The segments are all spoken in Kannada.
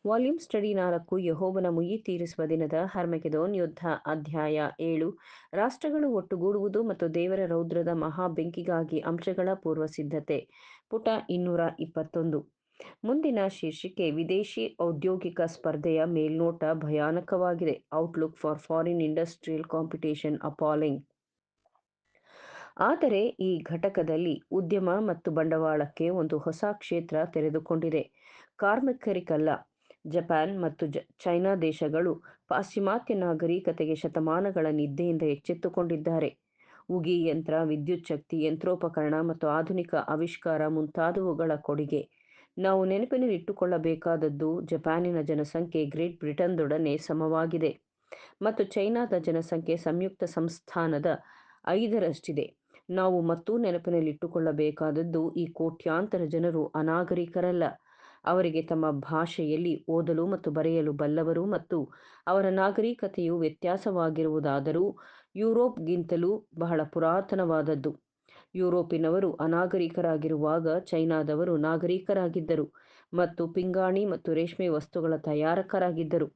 ವಾಲ್ಯೂಮ್ ಸ್ಟಡಿ 4 ಯೆಹೋವನ ಮುಯ್ಯಿ ತೀರಿಸುವ ದಿನದ ಹರ್ಮೆಗೆದೋನ್ ಯುದ್ಧ ಅಧ್ಯಾಯ 7 ರಾಷ್ಟ್ರಗಳು ಒಟ್ಟುಗೂಡುವುದು ಮತ್ತು ದೇವರ ರೌದ್ರದ ಮಹಾ ಬೆಂಕಿಗಾಗಿ ಅಂಶಗಳ ಪೂರ್ವಸಿದ್ಧತೆ ಪುಟ 221 ಮುಂದಿನ ಶೀರ್ಷಿಕೆ ವಿದೇಶಿ ಔದ್ಯೋಗಿಕ ಸ್ಪರ್ಧೆಯ ಮೇಲ್ನೋಟ ಭಯಾನಕವಾಗಿದೆ. Outlook for foreign industrial competition appalling. ಆದರೆ ಈ ಘಟಕದಲ್ಲಿ ಉದ್ಯಮ ಮತ್ತು ಬಂಡವಾಳಕ್ಕೆ ಒಂದು ಹೊಸ ಕ್ಷೇತ್ರ ತೆರೆದುಕೊಂಡಿದೆ. ಕಾರ್ಮಿಕರಿಗಲ್ಲ. ಜಪಾನ್ ಮತ್ತು ಚೈನಾ ದೇಶಗಳು ಪಾಶ್ಚಿಮಾತ್ಯ ನಾಗರಿಕತೆಗೆ ಶತಮಾನಗಳ ನಿದ್ದೆಯಿಂದ ಎಚ್ಚೆತ್ತುಕೊಂಡಿದ್ದಾರೆ. ಉಗಿ ಯಂತ್ರ, ವಿದ್ಯುತ್ ಶಕ್ತಿ, ಯಂತ್ರೋಪಕರಣ ಮತ್ತು ಆಧುನಿಕ ಆವಿಷ್ಕಾರ ಮುಂತಾದವುಗಳ ಕೊಡುಗೆ. ನಾವು ನೆನಪಿನಲ್ಲಿಟ್ಟುಕೊಳ್ಳಬೇಕಾದದ್ದು ಜಪಾನಿನ ಜನಸಂಖ್ಯೆ ಗ್ರೇಟ್ ಬ್ರಿಟನ್ದೊಡನೆ ಸಮವಾಗಿದೆ ಮತ್ತು ಚೈನಾದ ಜನಸಂಖ್ಯೆ ಸಂಯುಕ್ತ ಸಂಸ್ಥಾನದ 5ರಷ್ಟಿದೆ. ನಾವು ಮತ್ತೂ ನೆನಪಿನಲ್ಲಿಟ್ಟುಕೊಳ್ಳಬೇಕಾದದ್ದು ಈ ಕೋಟ್ಯಾಂತರ ಜನರು ಅನಾಗರಿಕರಲ್ಲ. ಅವರಿಗೆ ತಮ್ಮ ಭಾಷೆಯಲ್ಲಿ ಓದಲು ಮತ್ತು ಬರೆಯಲು ಬಲ್ಲವರು ಮತ್ತು ಅವರ ನಾಗರಿಕತೆಯು ವ್ಯತ್ಯಾಸವಾಗಿರುವುದಾದರೂ ಯುರೋಪ್ಗಿಂತಲೂ ಬಹಳ ಪುರಾತನವಾದದ್ದು. ಯುರೋಪಿನವರು ಅನಾಗರಿಕರಾಗಿರುವಾಗ ಚೈನಾದವರು ನಾಗರಿಕರಾಗಿದ್ದರು ಮತ್ತು ಪಿಂಗಾಣಿ ಮತ್ತು ರೇಷ್ಮೆ ವಸ್ತುಗಳ ತಯಾರಕರಾಗಿದ್ದರು.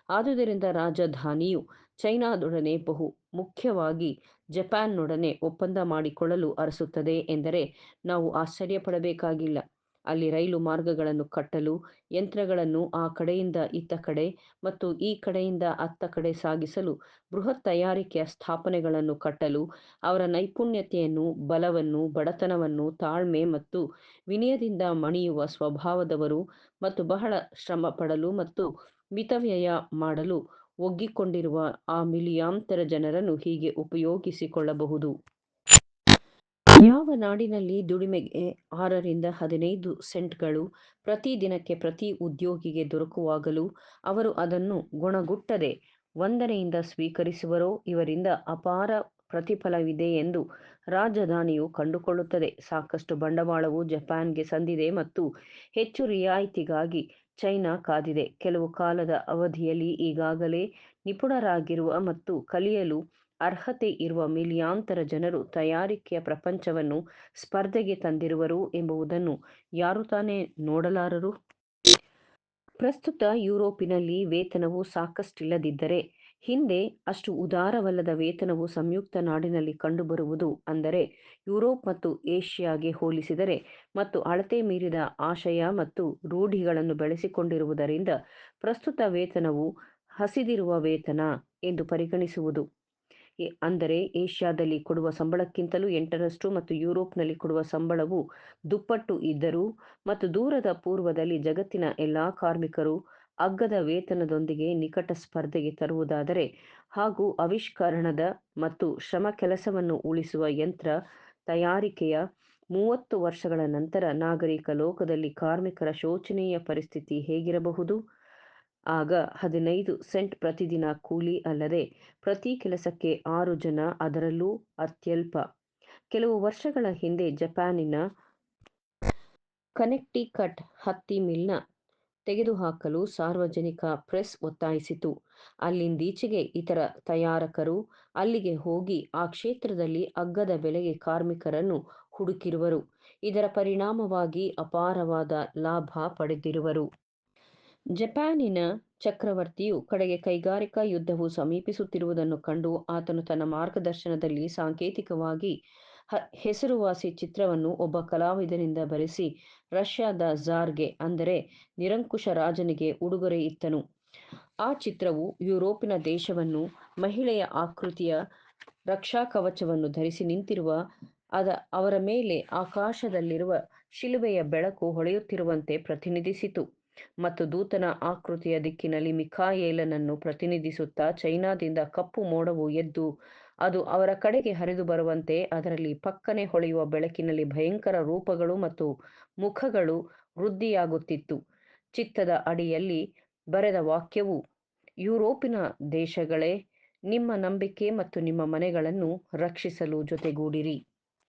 ಆದುದರಿಂದ ರಾಜಧಾನಿಯು ಚೈನಾದೊಡನೆ ಬಹು ಮುಖ್ಯವಾಗಿ ಜಪಾನ್ನೊಡನೆ ಒಪ್ಪಂದ ಮಾಡಿಕೊಳ್ಳಲು ಅರಸುತ್ತದೆ ಎಂದರೆ ನಾವು ಆಶ್ಚರ್ಯಪಡಬೇಕಾಗಿಲ್ಲ. ಅಲ್ಲಿ ರೈಲು ಮಾರ್ಗಗಳನ್ನು ಕಟ್ಟಲು, ಯಂತ್ರಗಳನ್ನು ಆ ಕಡೆಯಿಂದ ಇತ್ತ ಕಡೆ ಮತ್ತು ಈ ಕಡೆಯಿಂದ ಅತ್ತ ಕಡೆ ಸಾಗಿಸಲು, ಬೃಹತ್ ತಯಾರಿಕೆಯ ಸ್ಥಾಪನೆಗಳನ್ನು ಕಟ್ಟಲು ಅವರ ನೈಪುಣ್ಯತೆಯನ್ನು, ಬಲವನ್ನು, ಬಡತನವನ್ನು, ತಾಳ್ಮೆ ಮತ್ತು ವಿನಯದಿಂದ ಮಣಿಯುವ ಸ್ವಭಾವದವರು ಮತ್ತು ಬಹಳ ಶ್ರಮಪಡಲು ಮತ್ತು ಮಿತವ್ಯಯ ಮಾಡಲು ಒಗ್ಗಿಕೊಂಡಿರುವ ಆ ಮಿಲಿಯಾಂತರ ಜನರನ್ನು ಹೀಗೆ ಉಪಯೋಗಿಸಿಕೊಳ್ಳಬಹುದು. ಯಾವ ನಾಡಿನಲ್ಲಿ ದುಡಿಮೆಗೆ 6 ರಿಂದ 15 ಸೆಂಟ್ಗಳು ಪ್ರತಿ ದಿನಕ್ಕೆ ಪ್ರತಿ ಉದ್ಯೋಗಿಗೆ ದೊರಕುವಾಗಲೂ ಅವರು ಅದನ್ನು ಗುಣಗುಟ್ಟದೆ ವಂದನೆಯಿಂದ ಸ್ವೀಕರಿಸುವರೋ ಇವರಿಂದ ಅಪಾರ ಪ್ರತಿಫಲವಿದೆ ಎಂದು ರಾಜಧಾನಿಯು ಕಂಡುಕೊಳ್ಳುತ್ತದೆ. ಸಾಕಷ್ಟು ಬಂಡವಾಳವು ಜಪಾನ್ಗೆ ಸಂದಿದೆ ಮತ್ತು ಹೆಚ್ಚು ರಿಯಾಯಿತಿಗಾಗಿ ಚೈನಾ ಕಾದಿದೆ. ಕೆಲವು ಕಾಲದ ಅವಧಿಯಲ್ಲಿ ಈಗಾಗಲೇ ನಿಪುಣರಾಗಿರುವ ಮತ್ತು ಕಲಿಯಲು ಅರ್ಹತೆ ಇರುವ ಮಿಲಿಯಾಂತರ ಜನರು ತಯಾರಿಕೆಯ ಪ್ರಪಂಚವನ್ನು ಸ್ಪರ್ಧೆಗೆ ತಂದಿರುವರು ಎಂಬುದನ್ನು ಯಾರು ತಾನೇ ನೋಡಲಾರರು? ಪ್ರಸ್ತುತ ಯುರೋಪಿನಲ್ಲಿ ವೇತನವು ಸಾಕಷ್ಟಿಲ್ಲದಿದ್ದರೆ ಹಿಂದೆ ಅಷ್ಟು ಉದಾರವಲ್ಲದ ವೇತನವು ಸಂಯುಕ್ತ ನಾಡಿನಲ್ಲಿ ಕಂಡುಬರುವುದು. ಅಂದರೆ ಯುರೋಪ್ ಮತ್ತು ಏಷ್ಯಾಗೆ ಹೋಲಿಸಿದರೆ ಮತ್ತು ಅಳತೆ ಮೀರಿದ ಆಶಯ ಮತ್ತು ರೂಢಿಗಳನ್ನು ಬೆಳೆಸಿಕೊಂಡಿರುವುದರಿಂದ ಪ್ರಸ್ತುತ ವೇತನವು ಹಸಿದಿರುವ ವೇತನ ಎಂದು ಪರಿಗಣಿಸುವುದು. ಅಂದರೆ ಏಷ್ಯಾದಲ್ಲಿ ಕೊಡುವ ಸಂಬಳಕ್ಕಿಂತಲೂ 8ರಷ್ಟು ಮತ್ತು ಯುರೋಪ್ನಲ್ಲಿ ಕೊಡುವ ಸಂಬಳವು ದುಪ್ಪಟ್ಟು ಇದ್ದರೂ ಮತ್ತು ದೂರದ ಪೂರ್ವದಲ್ಲಿ ಜಗತ್ತಿನ ಎಲ್ಲ ಕಾರ್ಮಿಕರು ಅಗ್ಗದ ವೇತನದೊಂದಿಗೆ ನಿಕಟ ಸ್ಪರ್ಧೆಗೆ ತರುವುದಾದರೆ ಹಾಗೂ ಆವಿಷ್ಕರಣದ ಮತ್ತು ಶ್ರಮ ಕೆಲಸವನ್ನು ಉಳಿಸುವ ಯಂತ್ರ ತಯಾರಿಕೆಯ 30 ವರ್ಷಗಳ ನಂತರ ನಾಗರಿಕ ಲೋಕದಲ್ಲಿ ಕಾರ್ಮಿಕರ ಶೋಚನೀಯ ಪರಿಸ್ಥಿತಿ ಹೇಗಿರಬಹುದು? ಆಗ 15 ಸೆಂಟ್ ಪ್ರತಿದಿನ ಕೂಲಿ ಅಲ್ಲದೆ ಪ್ರತಿ ಕೆಲಸಕ್ಕೆ 6 ಜನ, ಅದರಲ್ಲೂ ಅತ್ಯಲ್ಪ. ಕೆಲವು ವರ್ಷಗಳ ಹಿಂದೆ ಜಪಾನಿನ ಕನೆಕ್ಟಿಕಟ್ ಹತ್ತಿ ಮಿಲ್ನ ತೆಗೆದುಹಾಕಲು ಸಾರ್ವಜನಿಕ ಪ್ರೆಸ್ ಒತ್ತಾಯಿಸಿತು. ಅಲ್ಲಿಂದೀಚೆಗೆ ಇತರ ತಯಾರಕರು ಅಲ್ಲಿಗೆ ಹೋಗಿ ಆ ಕ್ಷೇತ್ರದಲ್ಲಿ ಅಗ್ಗದ ಬೆಲೆಗೆ ಕಾರ್ಮಿಕರನ್ನು ಹುಡುಕಿರುವರು. ಇದರ ಪರಿಣಾಮವಾಗಿ ಅಪಾರವಾದ ಲಾಭ ಪಡೆದಿರುವರು. ಜಪಾನಿನ ಚಕ್ರವರ್ತಿಯು ಕಡೆಗೆ ಕೈಗಾರಿಕಾ ಯುದ್ಧವು ಸಮೀಪಿಸುತ್ತಿರುವುದನ್ನು ಕಂಡು ಆತನು ತನ್ನ ಮಾರ್ಗದರ್ಶನದಲ್ಲಿ ಸಾಂಕೇತಿಕವಾಗಿ ಹೆಸರುವಾಸಿ ಚಿತ್ರವನ್ನು ಒಬ್ಬ ಕಲಾವಿದನಿಂದ ಬರೆಸಿ ರಷ್ಯಾದ ಝಾರ್ಗೆ, ಅಂದರೆ ನಿರಂಕುಶ ರಾಜನಿಗೆ ಉಡುಗೊರೆ ಇತ್ತನು. ಆ ಚಿತ್ರವು ಯುರೋಪಿನ ದೇಶವನ್ನು ಮಹಿಳೆಯ ಆಕೃತಿಯ ರಕ್ಷಾಕವಚವನ್ನು ಧರಿಸಿ ನಿಂತಿರುವ ಅವರ ಮೇಲೆ ಆಕಾಶದಲ್ಲಿರುವ ಶಿಲುಬೆಯ ಬೆಳಕು ಹೊಳೆಯುತ್ತಿರುವಂತೆ ಪ್ರತಿನಿಧಿಸಿತು ಮತ್ತು ದೂತನ ಆಕೃತಿಯ ದಿಕ್ಕಿನಲ್ಲಿ ಮಿಖಾಯೇಲನನ್ನು ಪ್ರತಿನಿಧಿಸುತ್ತಾ ಚೈನಾದಿಂದ ಕಪ್ಪು ಮೋಡವು ಎದ್ದು ಅದು ಅವರ ಕಡೆಗೆ ಹರಿದು ಬರುವಂತೆ ಅದರಲ್ಲಿ ಪಕ್ಕನೆ ಹೊಳೆಯುವ ಬೆಳಕಿನಲ್ಲಿ ಭಯಂಕರ ರೂಪಗಳು ಮತ್ತು ಮುಖಗಳು ವೃದ್ಧಿಯಾಗುತ್ತಿತ್ತು. ಚಿತ್ತದ ಅಡಿಯಲ್ಲಿ ಬರೆದ ವಾಕ್ಯವು, ಯುರೋಪಿನ ದೇಶಗಳೇ, ನಿಮ್ಮ ನಂಬಿಕೆ ಮತ್ತು ನಿಮ್ಮ ಮನೆಗಳನ್ನು ರಕ್ಷಿಸಲು ಜೊತೆಗೂಡಿರಿ.